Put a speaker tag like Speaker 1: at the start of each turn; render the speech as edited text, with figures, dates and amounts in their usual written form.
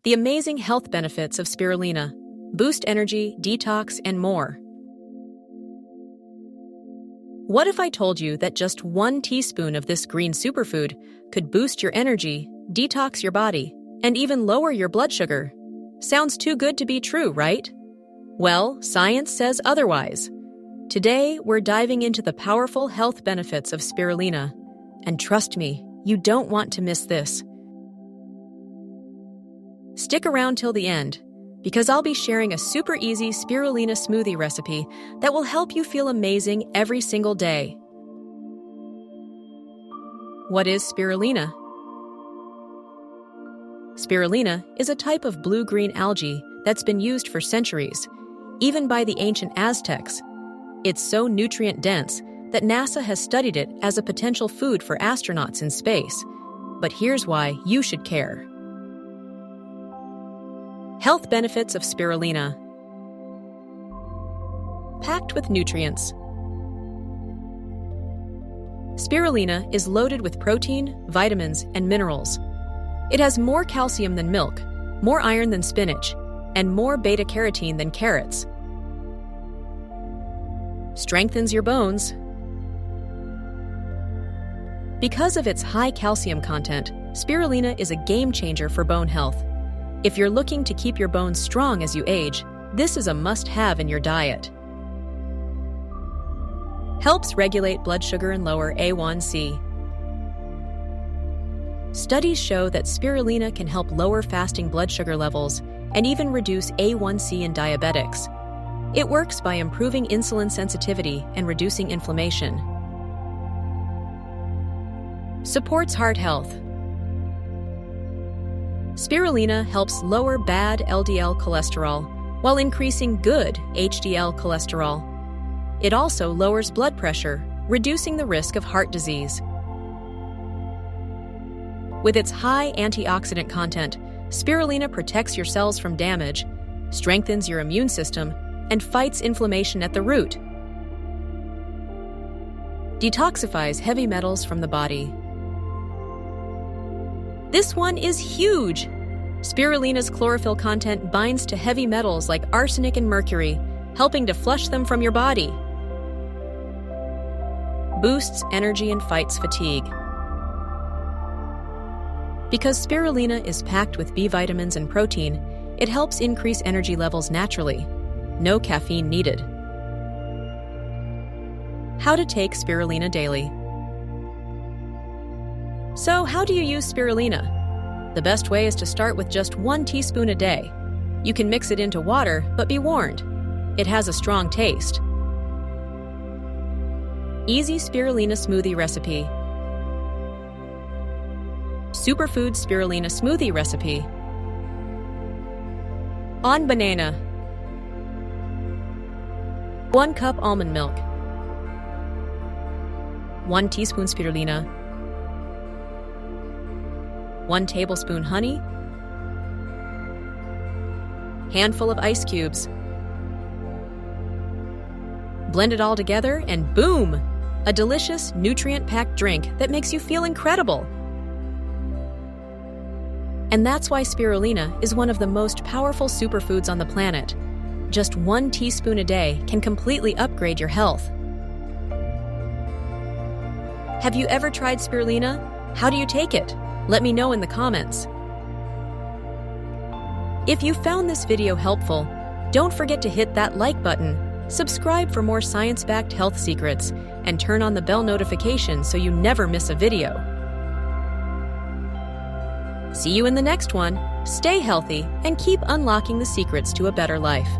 Speaker 1: The amazing health benefits of spirulina: boost energy, detox, and more. What if I told you that just 1 teaspoon of this green superfood could boost your energy, detox your body, and even lower your blood sugar? Sounds too good to be true, right? Well, science says otherwise. Today, we're diving into the powerful health benefits of spirulina. And trust me, you don't want to miss this. Stick around till the end, because I'll be sharing a super easy spirulina smoothie recipe that will help you feel amazing every single day. What is spirulina? Spirulina is a type of blue-green algae that's been used for centuries, even by the ancient Aztecs. It's so nutrient-dense that NASA has studied it as a potential food for astronauts in space. But here's why you should care. Health benefits of spirulina. Packed with nutrients. Spirulina is loaded with protein, vitamins, and minerals. It has more calcium than milk, more iron than spinach, and more beta-carotene than carrots. Strengthens your bones. Because of its high calcium content, spirulina is a game-changer for bone health. If you're looking to keep your bones strong as you age, this is a must-have in your diet. Helps regulate blood sugar and lower A1C. Studies show that spirulina can help lower fasting blood sugar levels and even reduce A1C in diabetics. It works by improving insulin sensitivity and reducing inflammation. Supports heart health. Spirulina helps lower bad LDL cholesterol while increasing good HDL cholesterol. It also lowers blood pressure, reducing the risk of heart disease. With its high antioxidant content, spirulina protects your cells from damage, strengthens your immune system, and fights inflammation at the root. Detoxifies heavy metals from the body. This one is huge! Spirulina's chlorophyll content binds to heavy metals like arsenic and mercury, helping to flush them from your body. Boosts energy and fights fatigue. Because spirulina is packed with B vitamins and protein, it helps increase energy levels naturally. No caffeine needed. How to take spirulina daily. So, how do you use spirulina? The best way is to start with just 1 teaspoon a day. You can mix it into water, but be warned, it has a strong taste. Easy spirulina smoothie recipe. Superfood spirulina smoothie recipe. On banana. 1 cup almond milk. 1 teaspoon spirulina. 1 tablespoon honey. Handful of ice cubes. Blend it all together and boom! A delicious, nutrient-packed drink that makes you feel incredible. And that's why spirulina is one of the most powerful superfoods on the planet. Just 1 teaspoon a day can completely upgrade your health. Have you ever tried spirulina? How do you take it? Let me know in the comments. If you found this video helpful, don't forget to hit that like button, subscribe for more science-backed health secrets, and turn on the bell notification so you never miss a video. See you in the next one. Stay healthy and keep unlocking the secrets to a better life.